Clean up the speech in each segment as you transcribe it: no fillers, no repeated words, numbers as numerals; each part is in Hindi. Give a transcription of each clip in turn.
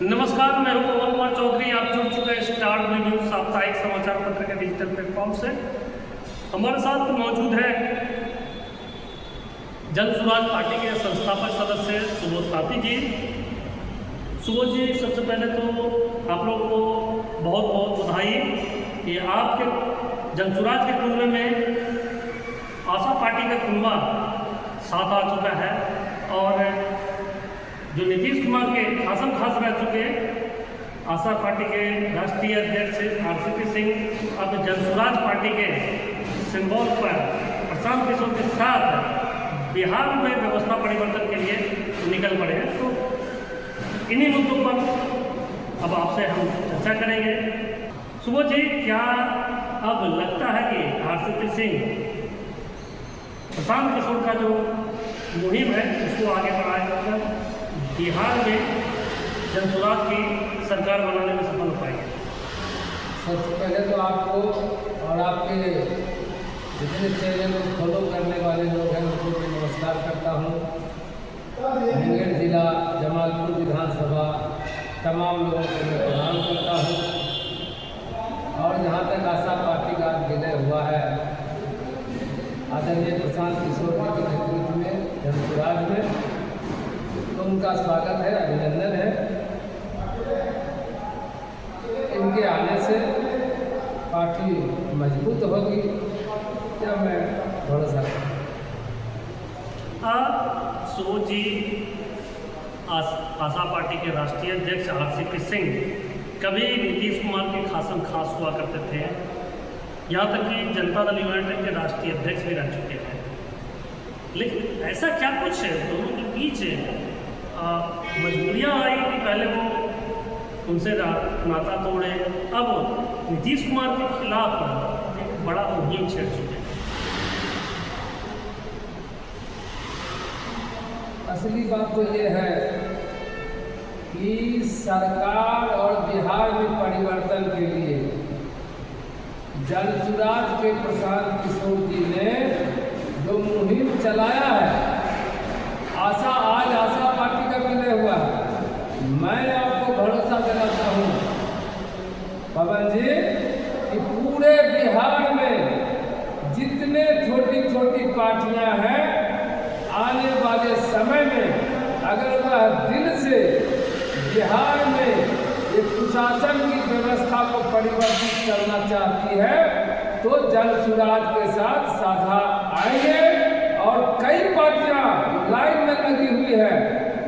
नमस्कार, मैं हूं पवन कुमार चौधरी। आप जुड़ चुके हैं स्टार न्यूज साप्ताहिक समाचार पत्र के डिजिटल प्लेटफॉर्म से। हमारे साथ मौजूद है जन सुराज पार्टी के संस्थापक सदस्य सुबोध ताती जी। सुबोध जी, सबसे पहले तो आप लोग को बहुत बहुत बधाई कि आपके जन सुराज के कुंभे में आशा पार्टी का कुंभा साथ आ चुका है और जो नीतीश कुमार के खासम खास रह चुके आशा पार्टी के राष्ट्रीय अध्यक्ष आरसीपी सिंह अब जन सुराज पार्टी के सिंबल पर प्रशांत किशोर के साथ बिहार में व्यवस्था परिवर्तन के लिए निकल पड़े हैं। तो इन्हीं मुद्दों पर अब आपसे हम चर्चा करेंगे। सुबोध जी, क्या अब लगता है कि आरसीपी सिंह प्रशांत किशोर का जो मुहिम है उसको आगे बढ़ाएगा, बिहार में जन सुराज की सरकार बनाने में सफल हो पाएगी? सबसे पहले तो आपको और आपके जितने चैनल को फॉलो करने वाले लोग हैं उनको भी नमस्कार करता हूँ। मुंगेर जिला जमालपुर विधानसभा तमाम लोगों को मैं प्रणाम करता हूँ। और जहाँ तक आशा पार्टी का विलय हुआ है, आदरणीय प्रशांत किशोर जी के नेतृत्व में जन सुराज में, तो उनका स्वागत है, अभिनंदन है। इनके आने से पार्टी मजबूत होगी, क्या मैं भरोसा करता हूँ। सुबोध जी, आशा पार्टी के राष्ट्रीय अध्यक्ष आरसीपी सिंह कभी नीतीश कुमार के खासम खास हुआ करते थे, यहाँ तक कि जनता दल यूनाइटेड के राष्ट्रीय अध्यक्ष भी रह चुके हैं। लेकिन ऐसा क्या कुछ है दोनों के बीच मजबूरियाँ आई कि पहले वो उनसे नाता तोड़े, अब नीतीश कुमार के खिलाफ एक बड़ा मुहिम छेड़ चुके हैं? असली बात तो ये है कि सरकार और बिहार में परिवर्तन के लिए जन सुराज के प्रशांत किशोर जी ने जो मुहिम चलाया है, आज आशा पार्टी का विलय हुआ है। मैं आपको भरोसा दिलाता हूँ पवन जी कि पूरे बिहार में जितने छोटी छोटी पार्टियां हैं, आने वाले समय में अगर वह दिल से बिहार में एक सुशासन की व्यवस्था को परिवर्तित करना चाहती है तो जन सुराज के साथ साझा आएंगे। और कई पार्टियां लाइन में लगी हुई है,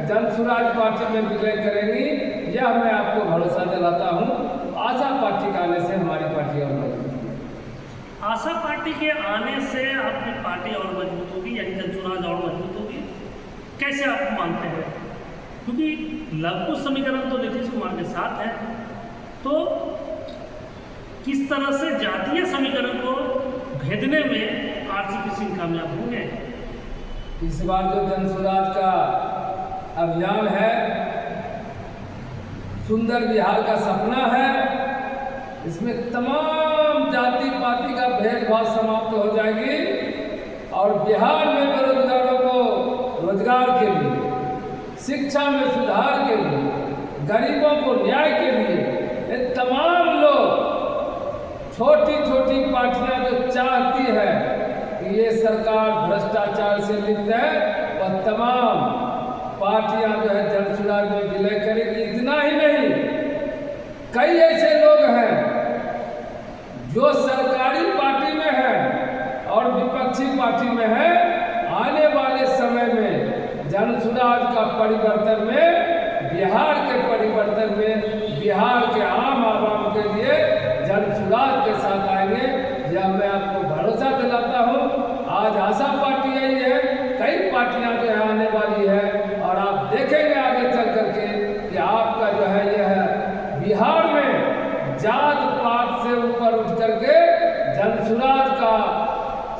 जन सुराज पार्टी में विलय करेंगी, यह मैं आपको भरोसा दिलाता हूं। आशा पार्टी के आने से हमारी पार्टी और मजबूत होगी। आशा पार्टी के आने से आपकी पार्टी और मजबूत होगी, यानी जन सुराज और मजबूत होगी, कैसे आप मानते हैं? क्योंकि लघु समीकरण तो नीतीश कुमार के साथ है, तो किस तरह से जातीय समीकरण को भेदने में आरसीपी सिंह कामयाब होंगे? इस बार जो जन सुराज का अभियान है, सुंदर बिहार का सपना है, इसमें तमाम जाति पाति का भेदभाव समाप्त हो जाएगी और बिहार में बेरोजगारों को रोजगार के लिए, शिक्षा में सुधार के लिए, गरीबों को न्याय के लिए, ये तमाम लोग, छोटी छोटी पार्टियां जो चाहती है कि ये सरकार भ्रष्टाचार से लिप्त है, वह तमाम पार्टियां जो है जन सुराज में विलय करेगी। इतना ही नहीं, कई ऐसे लोग हैं जो सरकारी पार्टी में है और विपक्षी पार्टी में है, आने वाले समय में जन सुराज का परिवर्तन में, बिहार के परिवर्तन में, बिहार के आम आवाम के लिए जन सुराज के साथ आएंगे, यह मैं आपको भरोसा दिलाता हूँ। आज आशा पार्टी आई है, कई पार्टियां जो है आने वाली है और आप देखेंगे आगे चल करके कि आपका जो है यह बिहार में जात पात से ऊपर उठ करके जन सुराज का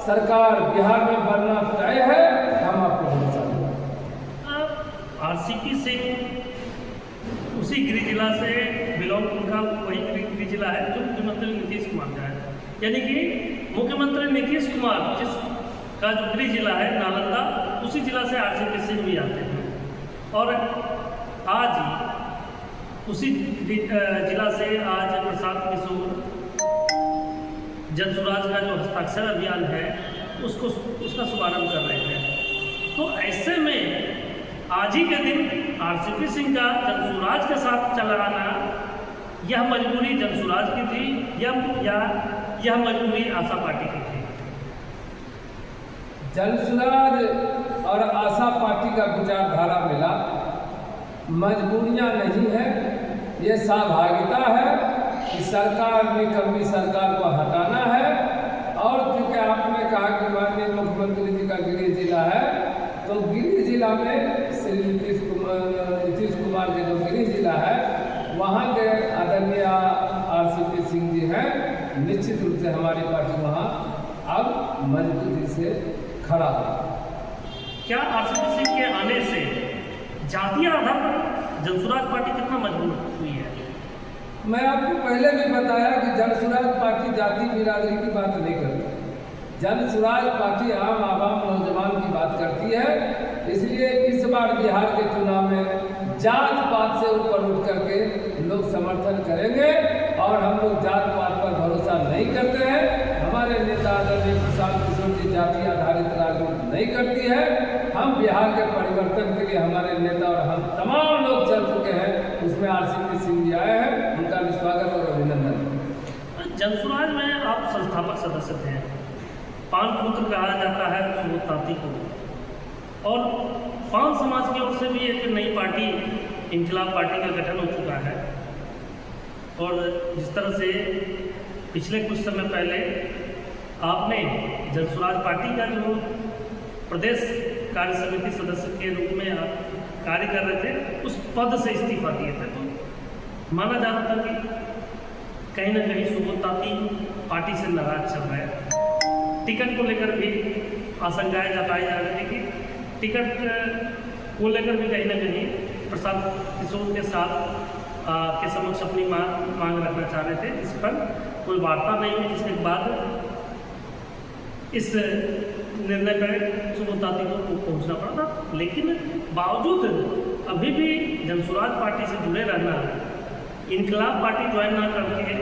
सरकार बिहार में बनना तय है। हम आपको भरोसा दिलाते हैं। आरसीपी सिंह उसी गृह जिला से बिलोंग, उनका वही गृह जिला है जो मुख्यमंत्री नीतीश कुमार का है, यानी कि मुख्यमंत्री नीतीश कुमार जिसका जो गृह जिला है नालंदा, उसी जिला से आरसीपी सिंह भी आते हैं। और आज उसी जिला से आज प्रशांत किशोर जनसुराज का जो हस्ताक्षर अभियान है उसका शुभारंभ कर रहे हैं। तो ऐसे में आज ही के दिन आरसीपी सिंह का जनसुराज के साथ चलाना यह मजबूरी जनसुराज की थी या यह मजबूरी आशा पार्टी की थी? जनसुराज और आशा पार्टी का विचारधारा मिला, मजबूरियां नहीं है, ये सहभागिता है कि सरकार निकम्मी सरकार को हटाना है। और चूँकि आपने कहा कि माननीय मुख्यमंत्री जी का गृह जिला है, तो गृह जिला में श्री नीतीश कुमार के जो गृह जिला है वहाँ के आदरणीय आरसीपी सिंह जी हैं, निश्चित रूप से हमारी पार्टी वहाँ अब मजबूती से खड़ा है। क्या आरसीपी सिंह के आने से जातीय आधार पर जनसुराज पार्टी कितना मजबूत हुई है? मैं आपको पहले भी बताया कि जनसुराज पार्टी जाति बिरादरी की बात नहीं करती। जनसुराज पार्टी आम आवाम नौजवान की बात करती है। इसलिए इस बार बिहार के चुनाव में जात पात से ऊपर उठ करके लोग समर्थन करेंगे और हम लोग जात पात पर भरोसा नहीं करते हैं। हमारे नेता आदरणीय प्रशांत किशोर जी जाति आधारित राजनीति नहीं करती है। हम बिहार के परिवर्तन के लिए हमारे नेता और हम तमाम लोग चल चुके हैं, उसमें आरसीपी सिंह जी आए हैं, उनका भी स्वागत और अभिनंदन। जनसुराज में आप संस्थापक सदस्य थे, पान पुत्र कहा जाता है सुबोध ताती को, और पान समाज की ओर से भी एक नई पार्टी इनकलाब पार्टी का गठन हो चुका है। और जिस तरह से पिछले कुछ समय पहले आपने जनसुराज पार्टी का जो प्रदेश कार्य समिति सदस्य के रूप में आप कार्य कर रहे थे, उस पद से इस्तीफा दिए थे, तो माना जा रहा था कि कहीं ना कहीं सुबोध ताती पार्टी से नाराज चल रहे हैं। टिकट को लेकर भी आशंकाएं जताई जा रही है कि टिकट को लेकर भी कहीं ना कहीं प्रशांत किशोर के साथ के समक्ष अपनी मांग रखना चाह रहे थे। इस पर कोई वार्ता नहीं हुई, जिसके बाद इस निर्णय पर सुबोध ताती को पहुंचना पड़ा था। लेकिन बावजूद अभी भी जनसुराज पार्टी से जुड़े रहना, इनकलाब पार्टी ज्वाइन ना करके,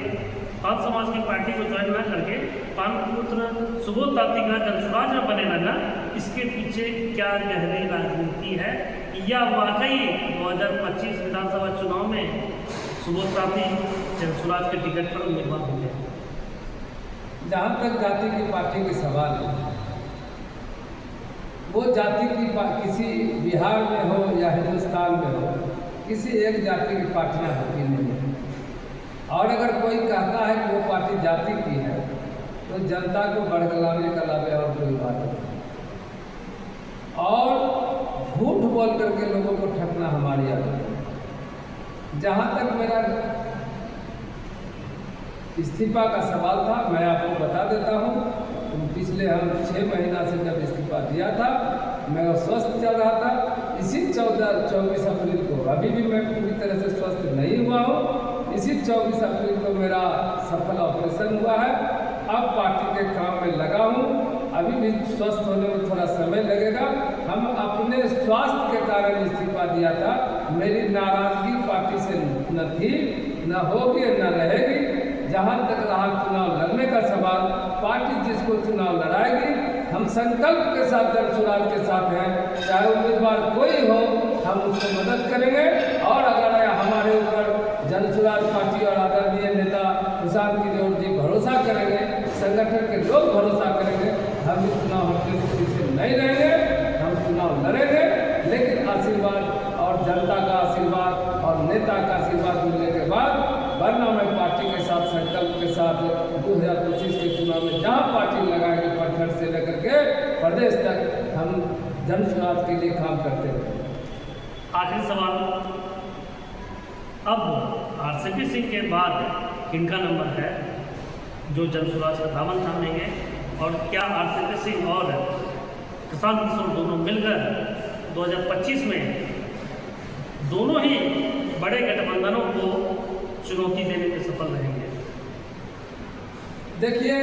पान समाज की पार्टी को ज्वाइन ना करके पान पुत्र सुबोध ताती का जनसुराज में बने रहना, इसके पीछे क्या गहरी राजनीति है या वाकई 2025 विधानसभा चुनाव में सुबोध ताती जनसुराज के टिकट पर उम्मीदवार होंगे? जहाँ तक जाति की पार्टी के सवाल है, वो जाति की किसी बिहार में हो या हिंदुस्तान में हो, किसी एक जाति की पार्टियाँ होती नहीं है। और अगर कोई कहता है कि वो पार्टी जाति की है, तो जनता को बड़गलाने का अलावा और कोई बात नहीं। और झूठ बोल करके लोगों को ठगना हमारी आदत है। जहाँ तक मेरा इस्तीफा का सवाल था, मैं आपको बता देता हूँ, पिछले हम 6 महीना से जब इस्तीफा दिया था, मैं स्वस्थ चल रहा था। इसी 24 अप्रैल को, अभी भी मैं पूरी तरह से स्वस्थ नहीं हुआ हूँ, इसी 24 अप्रैल को मेरा सफल ऑपरेशन हुआ है। अब पार्टी के काम में लगा हूँ, अभी भी स्वस्थ होने में थोड़ा समय लगेगा। हम अपने स्वास्थ्य के कारण इस्तीफा दिया था। मेरी नाराजगी पार्टी से न थी, न होगी, न रहेगी। जहाँ तक रहा चुनाव लड़ने का सवाल, पार्टी जिसको चुनाव लड़ाएगी, हम संकल्प के साथ जनसुराज के साथ हैं। चाहे उम्मीदवार कोई हो, हम उसको मदद करेंगे। और अगर हमारे ऊपर जनसुराज पार्टी और आदरणीय नेता प्रशांत किशोर जी भरोसा करेंगे, संगठन के लोग भरोसा करेंगे, हम इस चुनाव हटने से पीछे नहीं रहेंगे, हम चुनाव लड़ेंगे। लेकिन आशीर्वाद और जनता का आशीर्वाद और नेता का आशीर्वाद मिलने के बाद, वरना मैं पार्टी के साथ संकल्प के साथ 2025 के चुनाव में जहाँ पार्टी लगाएंगे, प्रखंड से लेकर के प्रदेश तक हम जनसुराज के लिए काम करते हैं। आखिरी सवाल, अब आरसीपी सिंह के बाद किनका नंबर है जो जनसुराज का दामन थामेंगे? और क्या आरसीपी सिंह और प्रशांत किशोर दोनों मिलकर 2025 में दोनों ही बड़े गठबंधनों को चुनौती देने में सफल रहेंगे? देखिए,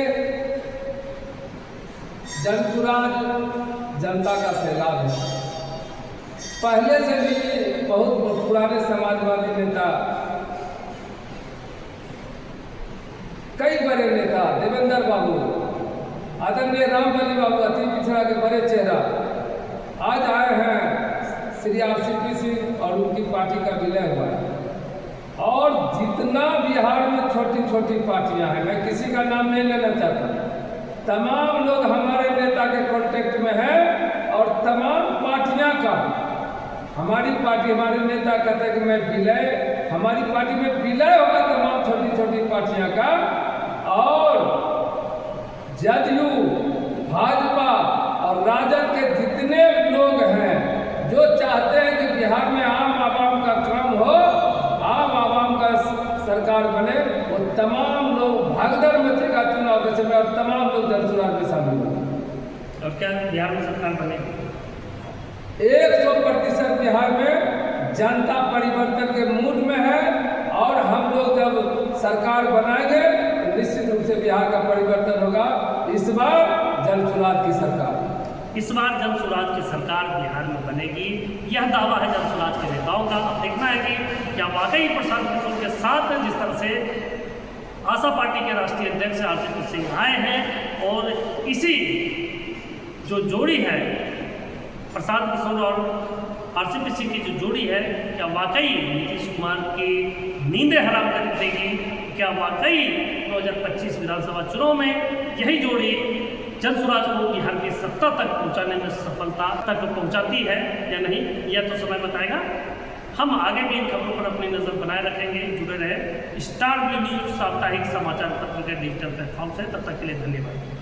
जनसुराज जनता का सैलाब है। पहले से भी बहुत पुराने समाजवादी नेता भगदर बाबू, आदरणीय रामबली बाबू, अति पिछड़ा के बड़े चेहरा आज आए हैं श्री आरसीपी सिंह और उनकी पार्टी का विलय हुआ है। और जितना बिहार में छोटी छोटी पार्टियां हैं, मैं किसी का नाम नहीं लेना चाहता, तमाम लोग हमारे नेता के कांटेक्ट में हैं और तमाम पार्टियां का हमारी पार्टी, हमारे नेता कहते हैं कि मैं विलय, हमारी पार्टी में विलय होगा तमाम छोटी छोटी पार्टियां का। और जदयू, भाजपा और राजद के जितने लोग हैं जो चाहते हैं कि बिहार में आम आवाम का क्रम हो, आम आवाम का सरकार बने, वो तमाम लोग भागदड़ मचेगा चुनाव के समय और तमाम लोग जनसुराज में शामिल होंगे। और क्या बिहार में सरकार बनेगी? 100% बिहार में जनता परिवर्तन के मूड में है और हम लोग जब सरकार बनाएंगे तो निश्चित रूप से बिहार का परिवर्तन होगा। इस बार जनसुराज की सरकार, इस बार जनसुराज की सरकार बिहार में बनेगी, यह दावा है जनसुराज के नेताओं का। अब देखना है कि क्या वाकई प्रशांत किशोर के साथ जिस तरह से आशा पार्टी के राष्ट्रीय अध्यक्ष आरसीपी सिंह आए हैं और इसी जो जोड़ी है प्रशांत किशोर और आरसीपी सिंह की जो जोड़ी है, क्या वाकई नीतीश कुमार की नींदें हराम कर देगी? क्या वाकई 2025 विधानसभा चुनाव में यही जोड़ी जनसुराज को बिहार की सत्ता तक पहुंचाने में सफलता तक पहुंचाती है या नहीं, यह तो समय बताएगा। हम आगे भी इन खबरों पर अपनी नज़र बनाए रखेंगे। जुड़े रहे स्टार न्यूज़ साप्ताहिक समाचार पत्र के डिजिटल प्लेटफॉर्म से। तब तक के लिए धन्यवाद।